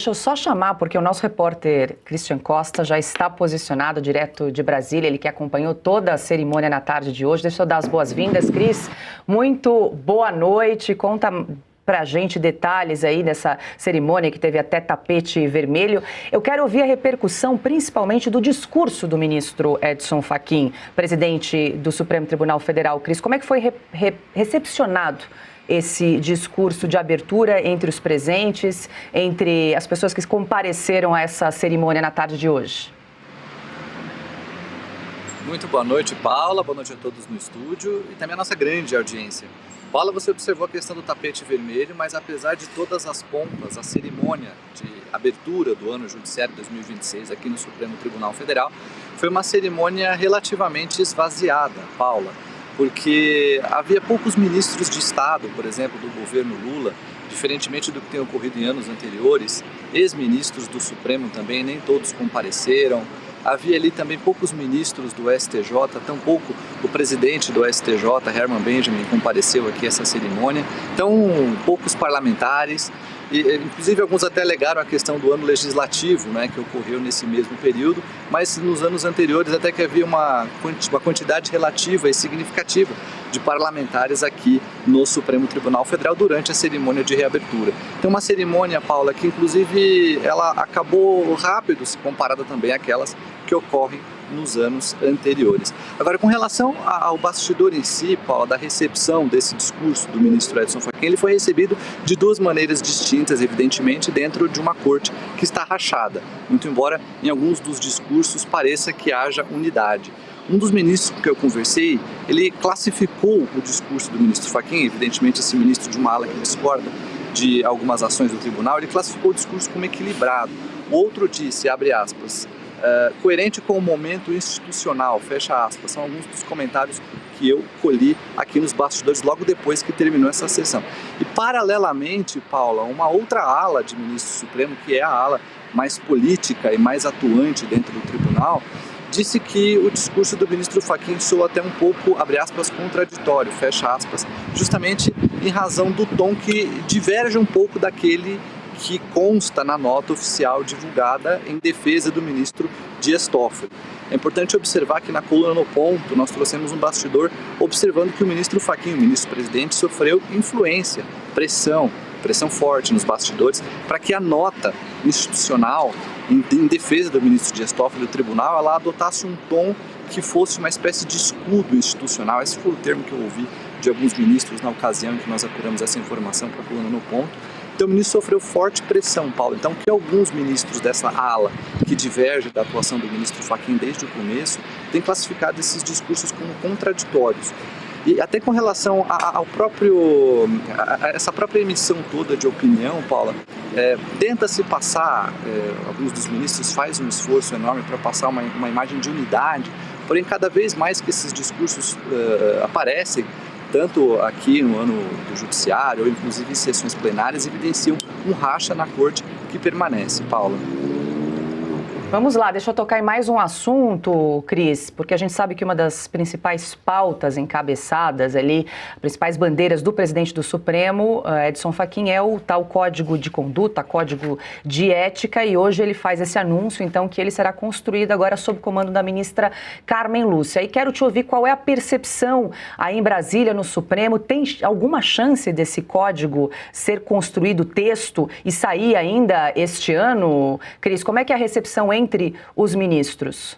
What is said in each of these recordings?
Deixa eu só chamar, porque o nosso repórter Christian Costa já está posicionado direto de Brasília, ele que acompanhou toda a cerimônia na tarde de hoje. Deixa eu dar as boas-vindas, Cris. Muito boa noite, conta pra gente detalhes aí dessa cerimônia que teve até tapete vermelho. Eu quero ouvir a repercussão, principalmente do discurso do ministro Edson Fachin, presidente do Supremo Tribunal Federal. Cris, como é que foi recepcionado esse discurso de abertura entre os presentes, entre as pessoas que compareceram a essa cerimônia na tarde de hoje? Muito boa noite, Paula, boa noite a todos no estúdio e também a nossa grande audiência. Paula, você observou a questão do tapete vermelho, mas apesar de todas as pompas, a cerimônia de abertura do ano judiciário 2026 aqui no Supremo Tribunal Federal foi uma cerimônia relativamente esvaziada, Paula, porque havia poucos ministros de Estado, por exemplo, do governo Lula, diferentemente do que tem ocorrido em anos anteriores, ex-ministros do Supremo também, nem todos compareceram. Havia ali também poucos ministros do STJ, tampouco o presidente do STJ, Herman Benjamin, compareceu aqui a essa cerimônia. Então, poucos parlamentares, e, inclusive alguns até alegaram a questão do ano legislativo, né, que ocorreu nesse mesmo período, mas nos anos anteriores até que havia uma quantidade relativa e significativa de parlamentares aqui no Supremo Tribunal Federal durante a cerimônia de reabertura. Então uma cerimônia, Paula, que inclusive ela acabou rápido se comparada também àquelas que ocorrem nos anos anteriores. Agora, com relação ao bastidor em si, Paula, da recepção desse discurso do ministro Edson Fachin, ele foi recebido de duas maneiras distintas, evidentemente, dentro de uma corte que está rachada, muito embora em alguns dos discursos pareça que haja unidade. Um dos ministros com que eu conversei, ele classificou o discurso do ministro Fachin, evidentemente esse ministro de uma ala que discorda de algumas ações do tribunal, ele classificou o discurso como equilibrado. O outro disse, abre aspas, coerente com o momento institucional, fecha aspas. São alguns dos comentários que eu colhi aqui nos bastidores logo depois que terminou essa sessão. E paralelamente, Paula, uma outra ala de ministro supremo, que é a ala mais política e mais atuante dentro do tribunal, disse que o discurso do ministro Fachin soa até um pouco, abre aspas, contraditório, fecha aspas, justamente em razão do tom que diverge um pouco daquele que consta na nota oficial divulgada em defesa do ministro Dias Toffoli. É importante observar que na coluna No Ponto nós trouxemos um bastidor observando que o ministro Fachin, o ministro-presidente, sofreu influência, pressão forte nos bastidores para que a nota institucional em defesa do ministro Dias Toffoli do tribunal, ela adotasse um tom que fosse uma espécie de escudo institucional. Esse foi o termo que eu ouvi de alguns ministros na ocasião em que nós apuramos essa informação para a coluna No Ponto. Então o ministro sofreu forte pressão, Paulo. Então que alguns ministros dessa ala, que diverge da atuação do ministro Fachin desde o começo, têm classificado esses discursos como contraditórios. E até com relação a essa própria emissão toda de opinião, Paula, tenta-se passar, alguns dos ministros fazem um esforço enorme para passar uma imagem de unidade, porém cada vez mais que esses discursos aparecem, tanto aqui no ano do judiciário, ou inclusive em sessões plenárias, evidenciam um racha na corte que permanece, Paula. Vamos lá, deixa eu tocar em mais um assunto, Cris, porque a gente sabe que uma das principais pautas encabeçadas ali, principais bandeiras do presidente do Supremo, Edson Fachin, é o tal Código de Conduta, Código de Ética, e hoje ele faz esse anúncio, então, que ele será construído agora sob o comando da ministra Carmen Lúcia. E quero te ouvir qual é a percepção aí em Brasília, no Supremo. Tem alguma chance desse código ser construído, texto, e sair ainda este ano? Cris, como é que é a recepção entre os ministros?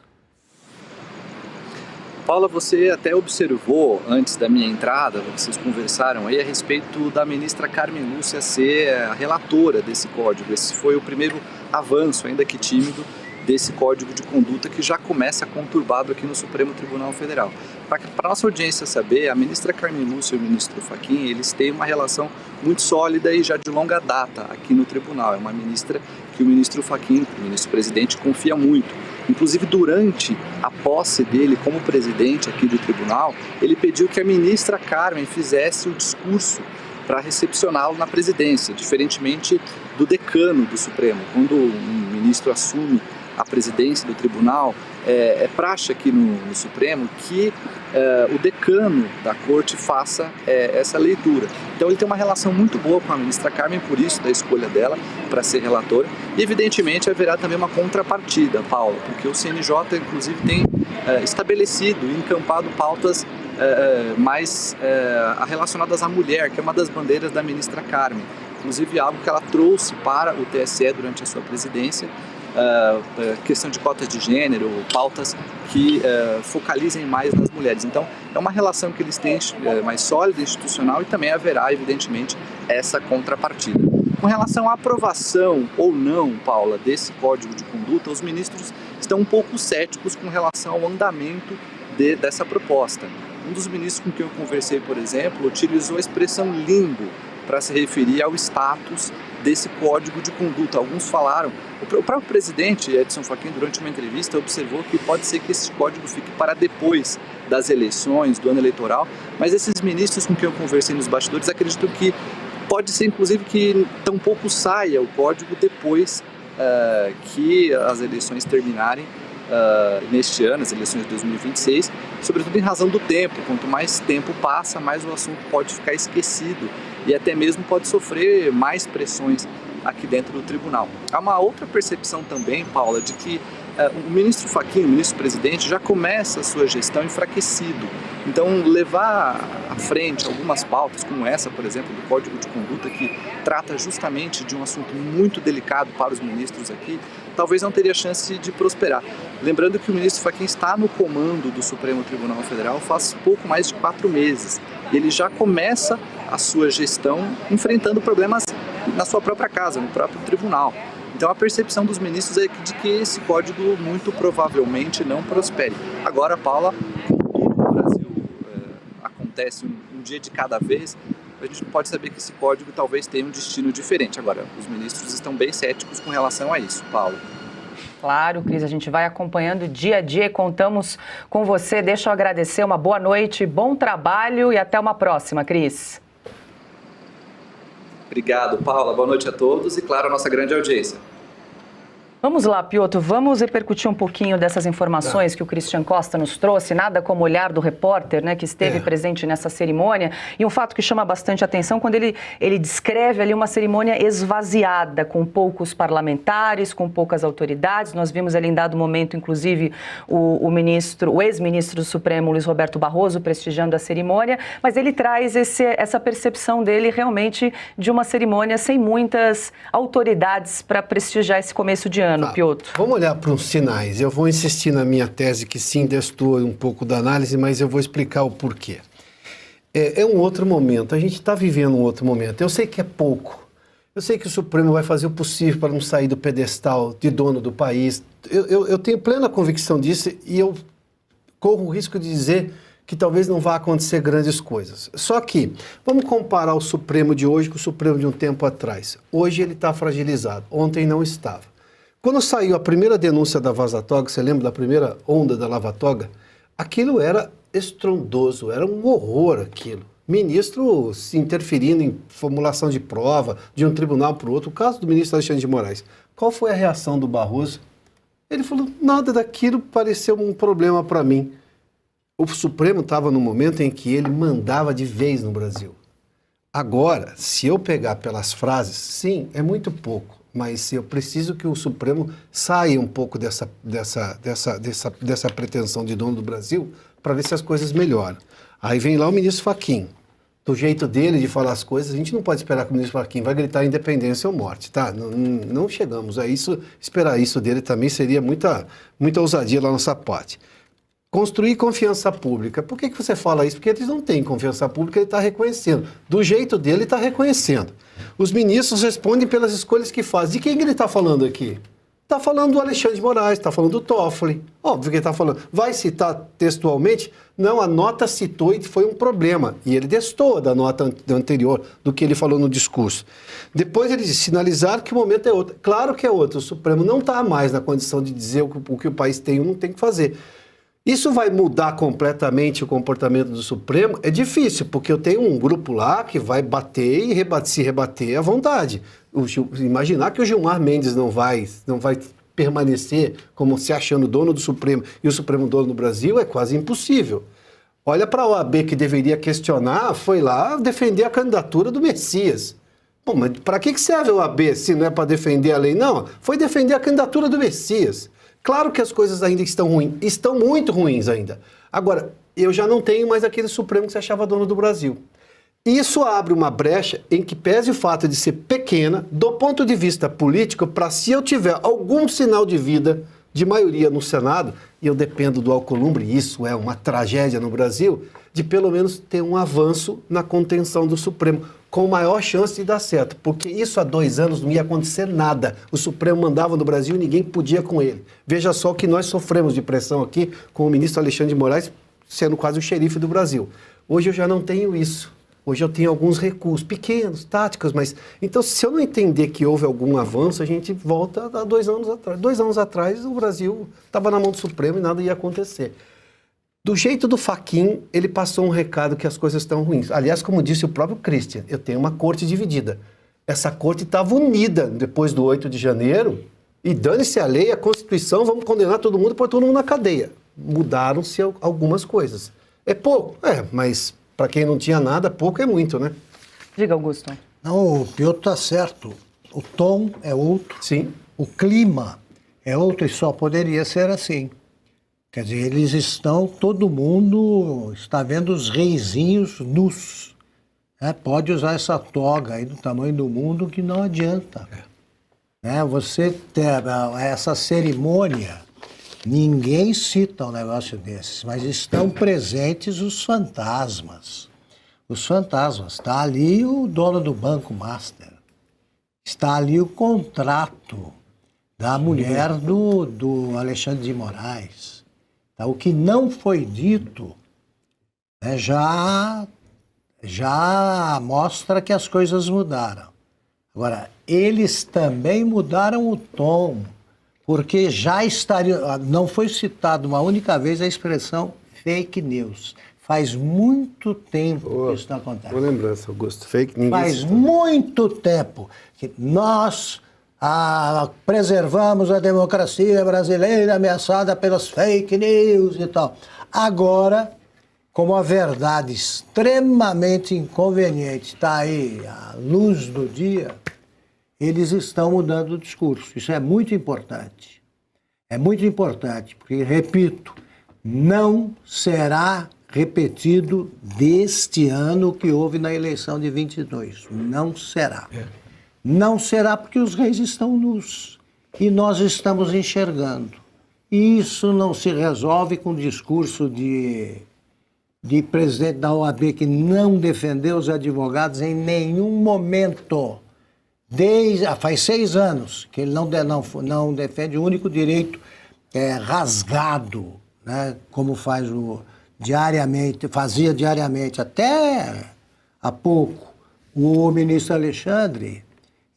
Paula, você até observou antes da minha entrada, vocês conversaram aí a respeito da ministra Carmen Lúcia ser a relatora desse código. Esse foi o primeiro avanço, ainda que tímido, desse código de conduta que já começa conturbado aqui no Supremo Tribunal Federal. Para a nossa audiência saber, a ministra Carmen Lúcia e o ministro Fachin, eles têm uma relação muito sólida e já de longa data aqui no tribunal. É uma ministra que o ministro Fachin, o ministro-presidente, confia muito. Inclusive, durante a posse dele como presidente aqui do tribunal, ele pediu que a ministra Carmen fizesse o discurso para recepcioná-lo na presidência, diferentemente do decano do Supremo. Quando um ministro assume à presidência do tribunal, é praxe aqui no Supremo que o decano da corte faça essa leitura. Então ele tem uma relação muito boa com a ministra Carmen, por isso da escolha dela para ser relatora. E evidentemente haverá também uma contrapartida, Paula, porque o CNJ inclusive tem estabelecido e encampado pautas mais relacionadas à mulher, que é uma das bandeiras da ministra Carmen. Inclusive algo que ela trouxe para o TSE durante a sua presidência, questão de cotas de gênero, pautas que focalizem mais nas mulheres. Então, é uma relação que eles têm mais sólida, institucional, e também haverá, evidentemente, essa contrapartida. Com relação à aprovação ou não, Paula, desse código de conduta, os ministros estão um pouco céticos com relação ao andamento dessa proposta. Um dos ministros com quem eu conversei, por exemplo, utilizou a expressão limbo para se referir ao status desse código de conduta. Alguns falaram, o próprio presidente Edson Fachin, durante uma entrevista, observou que pode ser que esse código fique para depois das eleições, do ano eleitoral, mas esses ministros com quem eu conversei nos bastidores acreditam que pode ser, inclusive, que tampouco saia o código depois que as eleições terminarem neste ano, as eleições de 2026, sobretudo em razão do tempo. Quanto mais tempo passa, mais o assunto pode ficar esquecido e até mesmo pode sofrer mais pressões aqui dentro do tribunal. Há uma outra percepção também, Paula, de que o ministro Fachin, o ministro-presidente, já começa a sua gestão enfraquecido. Então, levar à frente algumas pautas, como essa, por exemplo, do Código de Conduta, que trata justamente de um assunto muito delicado para os ministros aqui, talvez não teria chance de prosperar. Lembrando que o ministro Fachin está no comando do Supremo Tribunal Federal faz pouco mais de 4 meses. E ele já começa a sua gestão enfrentando problemas na sua própria casa, no próprio tribunal. Então a percepção dos ministros é de que esse código muito provavelmente não prospere. Agora, Paula, como tudo no Brasil acontece um dia de cada vez, a gente pode saber que esse código talvez tenha um destino diferente. Agora, os ministros estão bem céticos com relação a isso, Paula. Claro, Cris, a gente vai acompanhando dia a dia e contamos com você. Deixa eu agradecer, uma boa noite, bom trabalho e até uma próxima, Cris. Obrigado, Paula. Boa noite a todos e, claro, a nossa grande audiência. Vamos lá, Piotr, vamos repercutir um pouquinho dessas informações que o Christian Costa nos trouxe, nada como o olhar do repórter, né, que esteve presente nessa cerimônia, e um fato que chama bastante atenção quando ele descreve ali uma cerimônia esvaziada, com poucos parlamentares, com poucas autoridades. Nós vimos ali em dado momento, inclusive, o ex-ministro do Supremo, Luiz Roberto Barroso, prestigiando a cerimônia, mas ele traz essa percepção dele realmente de uma cerimônia sem muitas autoridades para prestigiar esse começo de ano. Piotr. Vamos olhar para uns sinais. Eu vou insistir na minha tese que sim, destoa um pouco da análise, mas eu vou explicar o porquê. É um outro momento, a gente está vivendo um outro momento. Eu sei que é pouco, eu sei que o Supremo vai fazer o possível para não sair do pedestal de dono do país. Eu tenho plena convicção disso e eu corro o risco de dizer que talvez não vá acontecer grandes coisas. Só que, vamos comparar o Supremo de hoje com o Supremo de um tempo atrás. Hoje ele está fragilizado, ontem não estava. Quando saiu a primeira denúncia da Vaza Toga, você lembra da primeira onda da Lava Toga? Aquilo era estrondoso, era um horror aquilo. Ministro se interferindo em formulação de prova de um tribunal para o outro. O caso do ministro Alexandre de Moraes. Qual foi a reação do Barroso? Ele falou, nada daquilo pareceu um problema para mim. O Supremo estava no momento em que ele mandava de vez no Brasil. Agora, se eu pegar pelas frases, sim, é muito pouco. Mas eu preciso que o Supremo saia um pouco dessa pretensão de dono do Brasil para ver se as coisas melhoram. Aí vem lá o ministro Fachin. Do jeito dele de falar as coisas, a gente não pode esperar que o ministro Fachin vai gritar independência ou morte, tá? Não chegamos a isso. Esperar isso dele também seria muita ousadia da nossa parte. Construir confiança pública. Por que você fala isso? Porque eles não têm confiança pública, ele está reconhecendo. Do jeito dele, ele está reconhecendo. Os ministros respondem pelas escolhas que fazem. De quem ele está falando aqui? Está falando do Alexandre de Moraes, está falando do Toffoli. Óbvio que ele está falando. Vai citar textualmente? Não, a nota citou e foi um problema. E ele destoa da nota anterior, do que ele falou no discurso. Depois ele disse, sinalizar que o momento é outro. Claro que é outro. O Supremo não está mais na condição de dizer o que o país tem ou não tem que fazer. Isso vai mudar completamente o comportamento do Supremo? É difícil, porque eu tenho um grupo lá que vai bater e se rebater à vontade. Imaginar que o Gilmar Mendes não vai permanecer como se achando dono do Supremo e o Supremo dono do Brasil é quase impossível. Olha para a OAB, que deveria questionar, foi lá defender a candidatura do Messias. Bom, mas para que serve a OAB se não é para defender a lei? Não, foi defender a candidatura do Messias. Claro que as coisas ainda estão ruins, estão muito ruins ainda. Agora, eu já não tenho mais aquele Supremo que se achava dono do Brasil. Isso abre uma brecha em que pese o fato de ser pequena, do ponto de vista político, para se eu tiver algum sinal de vida de maioria no Senado, e eu dependo do Alcolumbre, e isso é uma tragédia no Brasil, de pelo menos ter um avanço na contenção do Supremo, com maior chance de dar certo, porque isso há 2 anos não ia acontecer nada. O Supremo mandava no Brasil e ninguém podia com ele. Veja só que nós sofremos de pressão aqui com o ministro Alexandre de Moraes sendo quase o xerife do Brasil. Hoje eu já não tenho isso. Hoje eu tenho alguns recursos, pequenos, táticos, mas... Então, se eu não entender que houve algum avanço, a gente volta a 2 anos atrás. 2 anos atrás, o Brasil estava na mão do Supremo e nada ia acontecer. Do jeito do Fachin, ele passou um recado que as coisas estão ruins. Aliás, como disse o próprio Christian, eu tenho uma corte dividida. Essa corte estava unida depois do 8 de janeiro e dane-se a lei, a Constituição, vamos condenar todo mundo e pôr todo mundo na cadeia. Mudaram-se algumas coisas. É pouco? É, mas para quem não tinha nada, pouco é muito, né? Diga, Augusto. Não, o Piotr está certo. O tom é outro. Sim. O clima é outro e só poderia ser assim. Quer dizer, eles estão, todo mundo está vendo os reizinhos nus. Pode usar essa toga aí do tamanho do mundo que não adianta. Você ter essa cerimônia, ninguém cita um negócio desses, mas estão presentes os fantasmas. Os fantasmas. Está ali o dono do Banco Master. Está ali o contrato da mulher do Alexandre de Moraes. O que não foi dito já mostra que as coisas mudaram. Agora, eles também mudaram o tom, porque já estaria... Não foi citado uma única vez a expressão fake news. Faz muito tempo que isso não acontece. Boa lembrança, Augusto. Fake news. Faz muito tempo que nós... preservamos a democracia brasileira ameaçada pelas fake news e tal. Agora, como a verdade extremamente inconveniente está aí à luz do dia, eles estão mudando o discurso. Isso é muito importante. É muito importante, porque, repito, não será repetido deste ano o que houve na eleição de 22. Não será. Não será porque os reis estão nus e nós estamos enxergando. E isso não se resolve com o discurso de presidente da OAB que não defendeu os advogados em nenhum momento. Faz 6 anos que ele não defende o único direito rasgado, né, como fazia diariamente, até há pouco, o ministro Alexandre.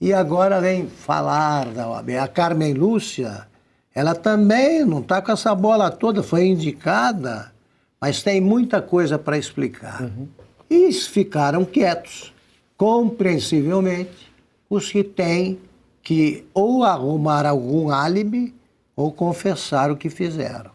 E agora vem falar da OAB. A Carmen Lúcia, ela também não está com essa bola toda, foi indicada, mas tem muita coisa para explicar. E ficaram quietos, compreensivelmente, os que têm que ou arrumar algum álibi ou confessar o que fizeram.